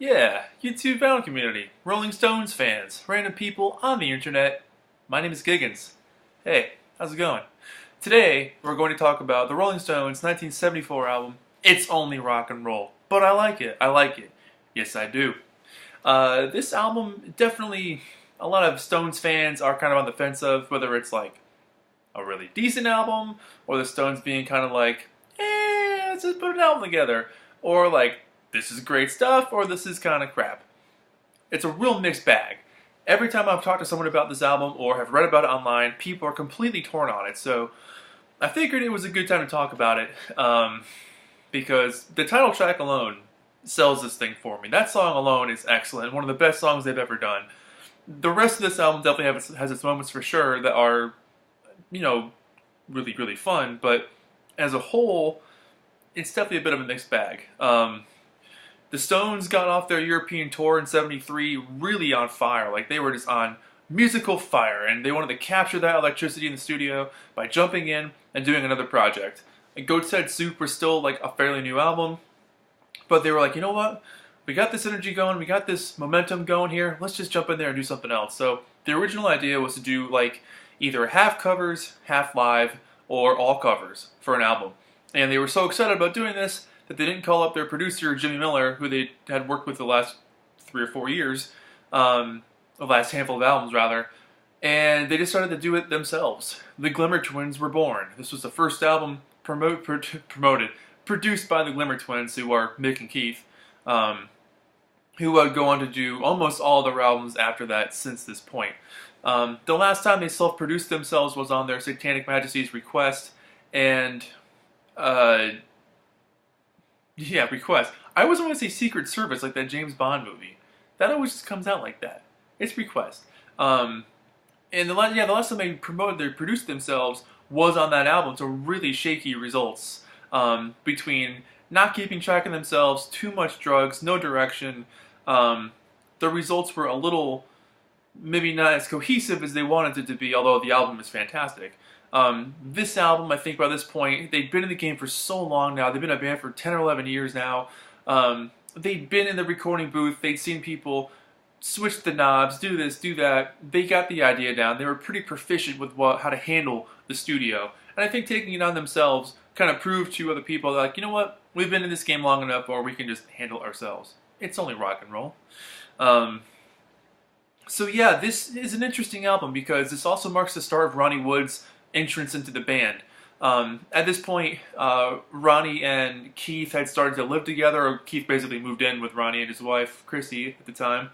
Yeah, YouTube fan community, Rolling Stones fans, random people on the internet. My name is Giggens. Hey, how's it going? Today, we're going to talk about the Rolling Stones' 1974 album, It's Only Rock and Roll. But I like it. I like it. Yes, I do. This album, definitely, a lot of Stones fans are kind of on the fence of whether it's like a really decent album, or the Stones being kind of like, let's just put an album together. Or like, this is great stuff, or this is kind of crap. It's a real mixed bag. Every time I've talked to someone about this album or have read about it online, people are completely torn on it. So I figured it was a good time to talk about it because the title track alone sells this thing for me. That song alone is excellent, one of the best songs they've ever done. The rest of this album definitely has its moments for sure that are, really, really fun, but as a whole, it's definitely a bit of a mixed bag. The Stones got off their European tour in '73 really on fire. Like, they were just on musical fire, and they wanted to capture that electricity in the studio by jumping in and doing another project. And Goat's Head Soup was still like a fairly new album, but they were like, you know what? We got this energy going, we got this momentum going here, let's just jump in there and do something else. So the original idea was to do like either half covers, half live, or all covers for an album. And they were so excited about doing this that they didn't call up their producer, Jimmy Miller, who they had worked with the last 3 or 4 years, the last handful of albums rather, and they decided to do it themselves. The Glimmer Twins were born. This was the first album produced by the Glimmer Twins, who are Mick and Keith, who would go on to do almost all their albums after that since this point. The last time they self-produced themselves was on their Satanic Majesty's Request, and Request. I always want to say Secret Service, like that James Bond movie. That always just comes out like that. It's Request. And the last time they produced themselves was on that album, so really shaky results. Between not keeping track of themselves, too much drugs, no direction. The results were a little, maybe not as cohesive as they wanted it to be, although the album is fantastic. This album, I think by this point, they'd been in the game for so long now. They've been a band for 10 or 11 years now. They'd been in the recording booth. They'd seen people switch the knobs, do this, do that. They got the idea down. They were pretty proficient with how to handle the studio. And I think taking it on themselves kind of proved to other people that, like, you know what? We've been in this game long enough, or we can just handle it ourselves. It's only rock and roll. So yeah, this is an interesting album because this also marks the start of Ronnie Wood's entrance into the band. At this point, Ronnie and Keith had started to live together, or Keith basically moved in with Ronnie and his wife, Chrissy, at the time.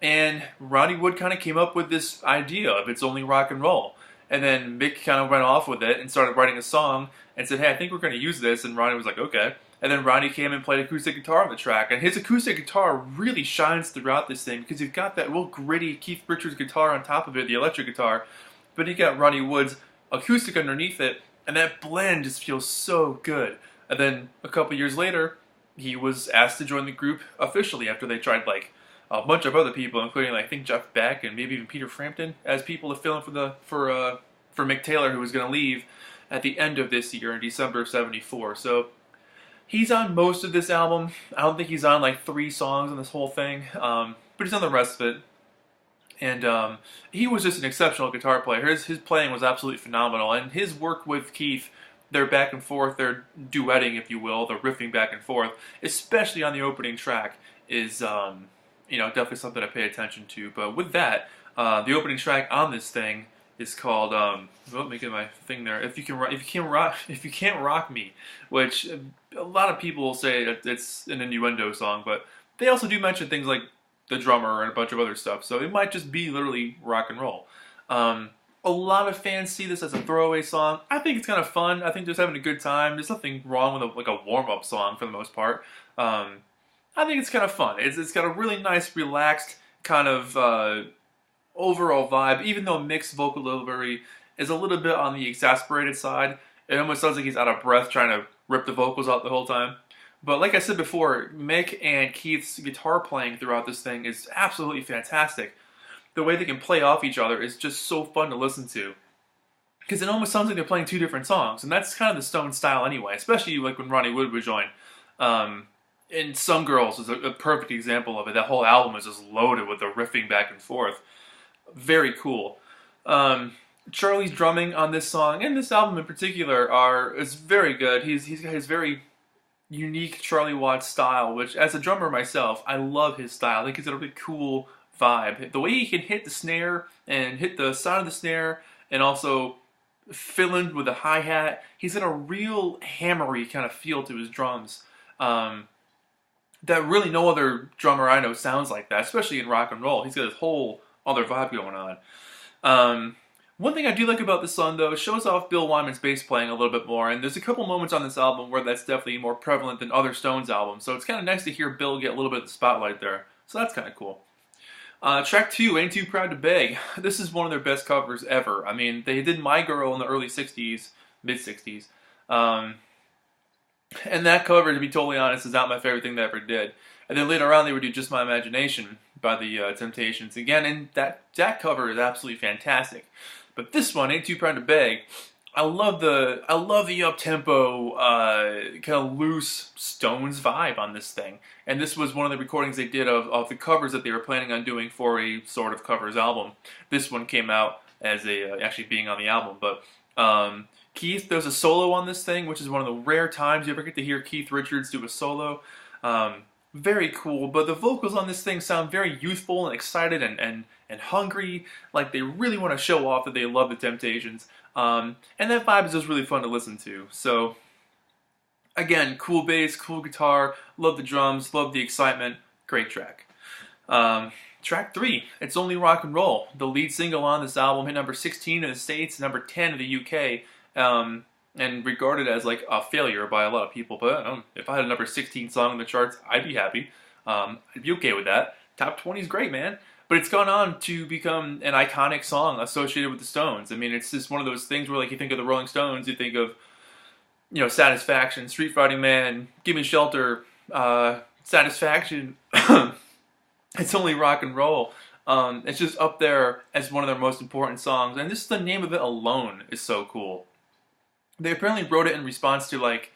And Ronnie Wood kind of came up with this idea of It's Only Rock and Roll. And then Mick kind of went off with it and started writing a song and said, hey, I think we're going to use this. And Ronnie was like, okay. And then Ronnie came and played acoustic guitar on the track. And his acoustic guitar really shines throughout this thing because you've got that real gritty Keith Richards guitar on top of it, the electric guitar. But you got Ronnie Wood's acoustic underneath it, and that blend just feels so good. And then a couple years later, he was asked to join the group officially after they tried like a bunch of other people, including like, I think Jeff Beck and maybe even Peter Frampton as people to fill in for Mick Taylor, who was going to leave at the end of this year in December of '74. So he's on most of this album. I don't think he's on like 3 songs on this whole thing, but he's on the rest of it. And he was just an exceptional guitar player. His playing was absolutely phenomenal. And his work with Keith, their back and forth, their duetting, if you will, the riffing back and forth, especially on the opening track, is definitely something to pay attention to. But with that, the opening track on this thing is called let me get my thing there. If you can't rock me, which a lot of people will say that it's an innuendo song, but they also do mention things like the drummer and a bunch of other stuff, so it might just be literally rock and roll. A lot of fans see this as a throwaway song. I think it's kind of fun. I think just having a good time. There's nothing wrong with a warm-up song for the most part. I think it's kind of fun. It's got a really nice, relaxed kind of overall vibe. Even though Mick's vocal delivery is a little bit on the exasperated side, it almost sounds like he's out of breath trying to rip the vocals out the whole time. But like I said before, Mick and Keith's guitar playing throughout this thing is absolutely fantastic. The way they can play off each other is just so fun to listen to. Because it almost sounds like they're playing 2 different songs, and that's kind of the Stones style anyway, especially like when Ronnie Wood would join. and Some Girls is a perfect example of it. That whole album is just loaded with the riffing back and forth. Very cool. Um, Charlie's drumming on this song and this album in particular is very good. He's got his very unique Charlie Watts style, which as a drummer myself, I love his style. I think it's a really cool vibe. The way he can hit the snare and hit the sound of the snare and also fill in with a hi-hat, he's got a real hammery kind of feel to his drums. That really no other drummer I know sounds like that, especially in rock and roll. He's got this whole other vibe going on. One thing I do like about this song, though, it shows off Bill Wyman's bass playing a little bit more, and there's a couple moments on this album where that's definitely more prevalent than other Stones albums, so it's kind of nice to hear Bill get a little bit of the spotlight there. So that's kind of cool. Track 2, Ain't Too Proud to Beg. This is one of their best covers ever. I mean, they did My Girl in the early 60s, mid-60s. And that cover, to be totally honest, is not my favorite thing they ever did. And then later on, they would do Just My Imagination by the Temptations. Again, and that cover is absolutely fantastic. But this one, Ain't Too Proud to Beg, I love the up-tempo, kind of loose Stones vibe on this thing. And this was one of the recordings they did of the covers that they were planning on doing for a sort of covers album. This one came out as actually being on the album. But Keith does a solo on this thing, which is one of the rare times you ever get to hear Keith Richards do a solo. Very cool, but the vocals on this thing sound very youthful and excited and hungry, like they really want to show off that they love the Temptations. And that vibe is just really fun to listen to. So, again, cool bass, cool guitar, love the drums, love the excitement, great track. Track 3, It's Only Rock and Roll, the lead single on this album, hit number 16 in the States, number 10 in the UK. And regarded as like a failure by a lot of people. But if I had a number 16 song in the charts, I'd be happy. I'd be okay with that. Top 20 is great, man. But it's gone on to become an iconic song associated with the Stones. I mean, it's just one of those things where, like, you think of the Rolling Stones, you think of, Satisfaction, Street Fighting Man, Gimme Shelter, Satisfaction. It's Only Rock and Roll. It's just up there as one of their most important songs. And just the name of it alone is so cool. They apparently wrote it in response to, apparently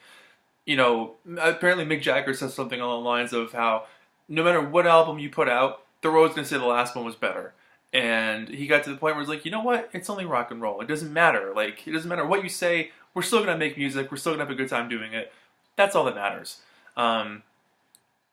Mick Jagger says something along the lines of how no matter what album you put out, they're always going to say the last one was better. And he got to the point where he's like, you know what? It's only rock and roll. It doesn't matter. It doesn't matter what you say. We're still going to make music. We're still going to have a good time doing it. That's all that matters.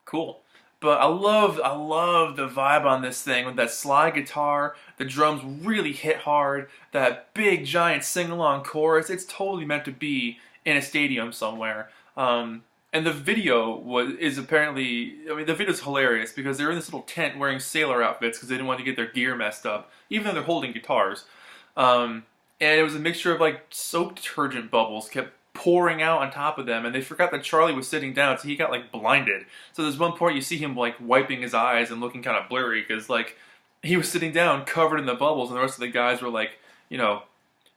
Cool. But I love the vibe on this thing with that slide guitar. The drums really hit hard. That big giant sing-along chorus. It's totally meant to be in a stadium somewhere. And the video is apparently, the video's hilarious because they're in this little tent wearing sailor outfits because they didn't want to get their gear messed up, even though they're holding guitars. And it was a mixture of soap detergent bubbles kept pouring out on top of them, and they forgot that Charlie was sitting down, so he got blinded. So there's one point you see him wiping his eyes and looking kind of blurry because he was sitting down covered in the bubbles, and the rest of the guys were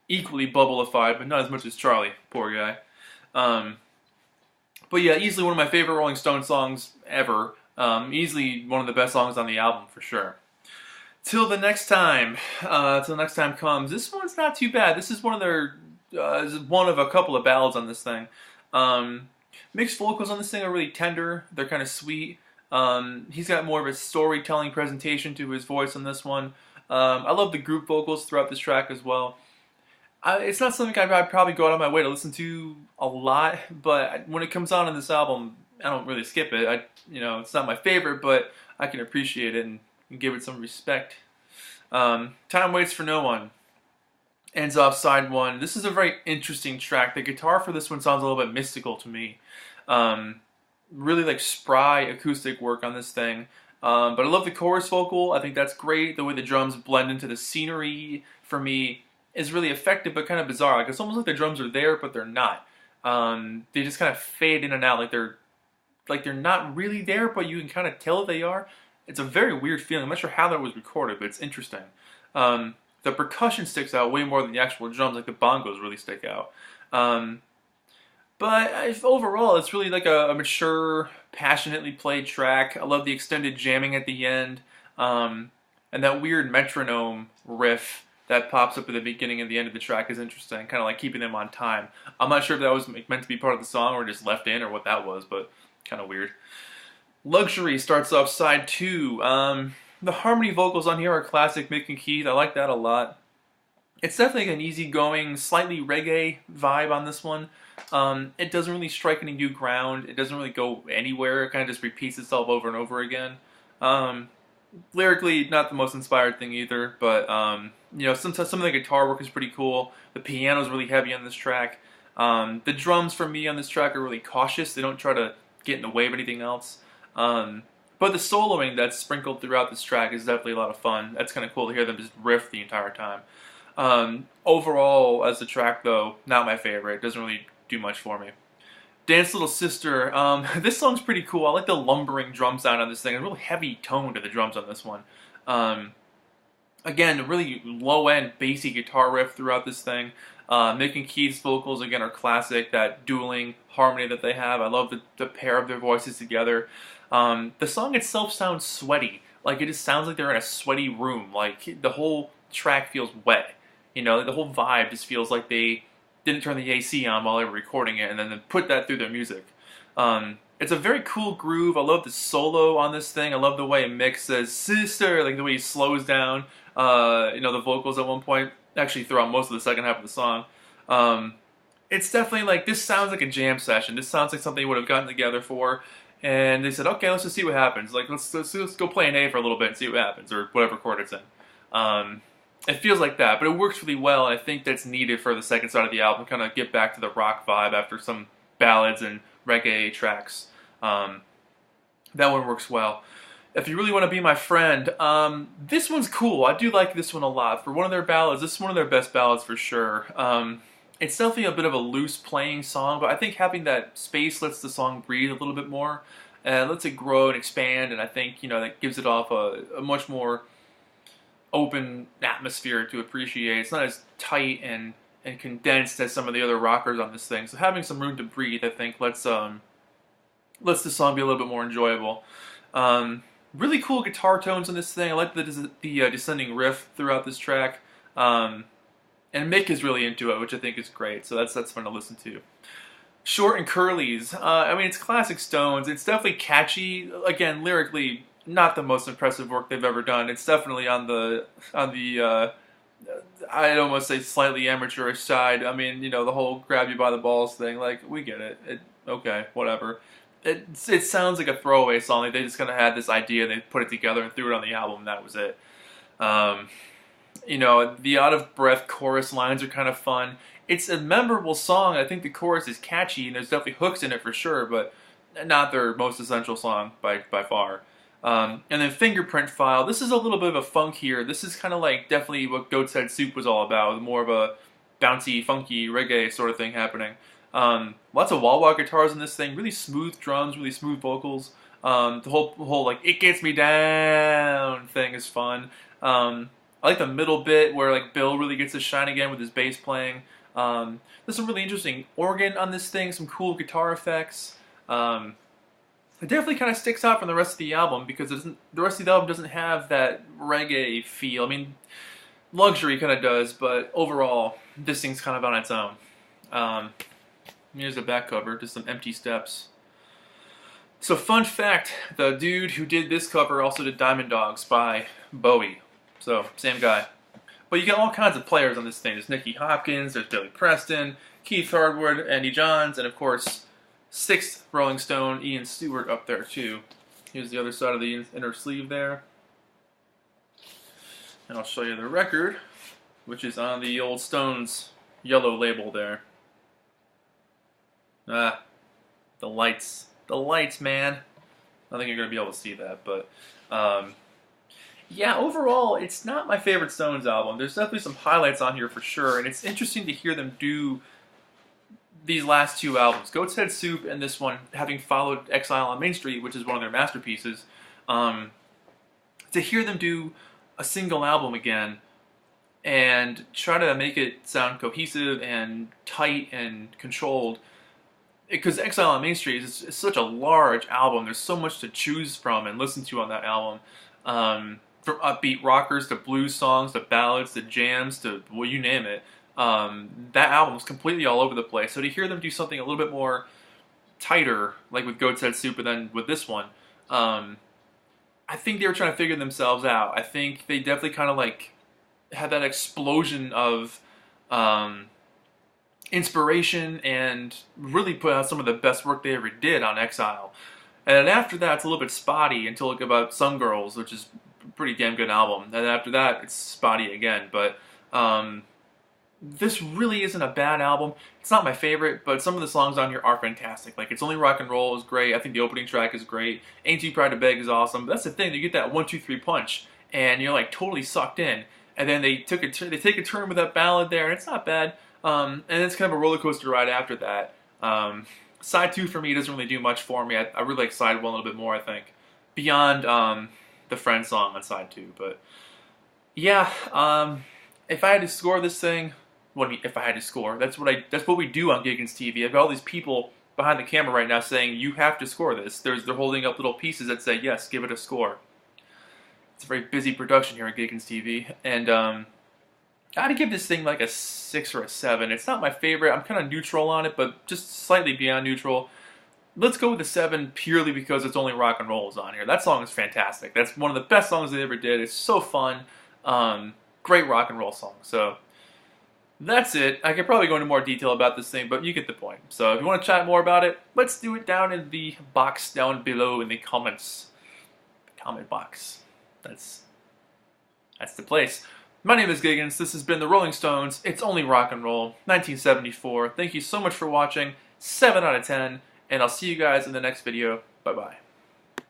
equally bubblified, but not as much as Charlie, poor guy. But yeah, easily one of my favorite Rolling Stone songs ever. Easily one of the best songs on the album for sure. Till the next time comes. This one's not too bad. This is one of a couple of ballads on this thing. Mixed vocals on this thing are really tender. They're kind of sweet. He's got more of a storytelling presentation to his voice on this one. I love the group vocals throughout this track as well. It's not something I'd probably go out of my way to listen to a lot, but when it comes on in this album, I don't really skip it. It's not my favorite, but I can appreciate it and give it some respect. Time Waits for No One ends off side 1. This is a very interesting track. The guitar for this one sounds a little bit mystical to me. Really spry acoustic work on this thing. But I love the chorus vocal. I think that's great. The way the drums blend into the scenery, for me, is really effective but kind of bizarre. It's almost like the drums are there, but they're not. They just kind of fade in and out, like they're not really there, but you can kind of tell that they are. It's a very weird feeling. I'm not sure how that was recorded, but it's interesting. The percussion sticks out way more than the actual drums. The bongos really stick out. But overall, it's really a mature, passionately played track. I love the extended jamming at the end. And that weird metronome riff that pops up at the beginning and the end of the track is interesting, kind of keeping them on time. I'm not sure if that was meant to be part of the song or just left in or what that was, but kind of weird. Luxury starts off side 2. The harmony vocals on here are classic Mick and Keith. I like that a lot. It's definitely an easygoing, slightly reggae vibe on this one. It doesn't really strike any new ground. It doesn't really go anywhere. It kind of just repeats itself over and over again. Lyrically, not the most inspired thing either, but you know, sometimes some of the guitar work is pretty cool. The piano's really heavy on this track. The drums for me on this track are really cautious. They don't try to get in the way of anything else. But the soloing that's sprinkled throughout this track is definitely a lot of fun. That's kind of cool to hear them just riff the entire time. Overall, as a track though, not my favorite. It doesn't really do much for me. Dance Little Sister, this song's pretty cool. I like the lumbering drum sound on this thing. A real heavy tone to the drums on this one. Again, a really low-end, bassy guitar riff throughout this thing. Mick and Keith's vocals, again, are classic. That dueling harmony that they have. I love the pair of their voices together. The song itself sounds sweaty. Like, it just sounds like they're in a sweaty room. Like, the whole track feels wet. You know, the whole vibe just feels like they didn't turn the AC on while they were recording it and then put that through their music. It's a very cool groove. I love the solo on this thing. I love the way Mick says, sister, like the way he slows down, you know, the vocals at one point, actually throughout most of the second half of the song. It's definitely like, this sounds like a jam session. This sounds like something they would have gotten together for. And they said, okay, let's just see what happens. Like, let's go play an A for a little bit and see what happens, or whatever chord it's in. It feels like that, but it works really well, and I think that's needed for the second side of the album, kind of get back to the rock vibe after some ballads and reggae tracks. That one works well. If You Really Want to Be My Friend, this one's cool. I do like this one a lot. For one of their ballads, this is one of their best ballads for sure. It's definitely a bit of a loose playing song, but I think having that space lets the song breathe a little bit more, and lets it grow and expand, and I think, you know, that gives it off a much more open atmosphere to appreciate. It's not as tight and condensed as some of the other rockers on this thing. So having some room to breathe, I think, lets the song be a little bit more enjoyable. Really cool guitar tones on this thing. I like the descending riff throughout this track. And Mick is really into it, which I think is great. So that's fun to listen to. Short and Curlies. I mean, it's classic Stones. It's definitely catchy. Again, lyrically, not the most impressive work they've ever done. It's definitely on the I'd almost say slightly amateurish side. I mean, you know, the whole grab you by the balls thing, like, we get it. Okay, whatever. It sounds like a throwaway song. Like, they just kind of had this idea, they put it together and threw it on the album, and that was it. You know, the out-of-breath chorus lines are kind of fun. It's a memorable song. I think the chorus is catchy, and there's definitely hooks in it for sure, but not their most essential song by far. And then Fingerprint File. This is a little bit of a funk here. This is kind of like definitely what Goat's Head Soup was all about. More of a bouncy, funky reggae sort of thing happening. Lots of wah-wah guitars in this thing. Really smooth drums, really smooth vocals. The whole like "It Gets Me Down" thing is fun. I like the middle bit where like Bill really gets to shine again with his bass playing. There's some really interesting organ on this thing. Some cool guitar effects. It definitely kind of sticks out from the rest of the album because the rest of the album doesn't have that reggae feel. I mean, Luxury kind of does, but overall, this thing's kind of on its own. Here's the back cover, just some empty steps. So, fun fact, the dude who did this cover also did Diamond Dogs by Bowie. So, same guy. But you get all kinds of players on this thing. There's Nicky Hopkins, there's Billy Preston, Keith Hardwood, Andy Johns, and of course, 6th Rolling Stone, Ian Stewart up there too. Here's the other side of the inner sleeve there. And I'll show you the record, which is on the old Stones yellow label there. Ah, the lights. The lights, man. I think you're going to be able to see that, but yeah, overall, it's not my favorite Stones album. There's definitely some highlights on here for sure, and it's interesting to hear them do these last two albums, Goat's Head Soup and this one, having followed Exile on Main Street, which is one of their masterpieces, to hear them do a single album again and try to make it sound cohesive and tight and controlled. Because Exile on Main Street is such a large album. There's so much to choose from and listen to on that album. From upbeat rockers to blues songs to ballads to jams to, well, you name it. That album is completely all over the place. So to hear them do something a little bit more tighter, like with Goat's Head Soup and then with this one, I think they were trying to figure themselves out. I think they definitely kind of like had that explosion of inspiration and really put out some of the best work they ever did on Exile. And then after that, it's a little bit spotty until like about Some Girls, which is a pretty damn good album. And then after that, it's spotty again. But this really isn't a bad album. It's not my favorite, but some of the songs on here are fantastic. Like It's Only Rock and Roll is great. I think the opening track is great. Ain't Too Proud to Beg is awesome. But that's the thing, you get that 1, 2, 3 punch, and you're like totally sucked in. And then they take a turn with that ballad there, and it's not bad. And it's kind of a roller coaster ride after that. Side 2 for me doesn't really do much for me. I really like side 1 a little bit more, I think, beyond the Friend song on side 2. But yeah, if I had to score this thing, if I had to score, that's what we do on Giggens TV. I've got all these people behind the camera right now saying you have to score this. They're holding up little pieces that say yes, give it a score. It's a very busy production here on Giggens TV, and I had to give this thing like a 6 or a 7. It's not my favorite. I'm kind of neutral on it, but just slightly beyond neutral. Let's go with a 7 purely because It's Only Rock and Roll is on here. That song is fantastic. That's one of the best songs they ever did. It's so fun. Great rock and roll song. So that's it. I could probably go into more detail about this thing, but you get the point. So if you want to chat more about it, let's do it down in the box down below in the comments. Comment box. That's the place. My name is Giggens. This has been the Rolling Stones. It's Only Rock and Roll, 1974. Thank you so much for watching. 7 out of 10. And I'll see you guys in the next video. Bye-bye.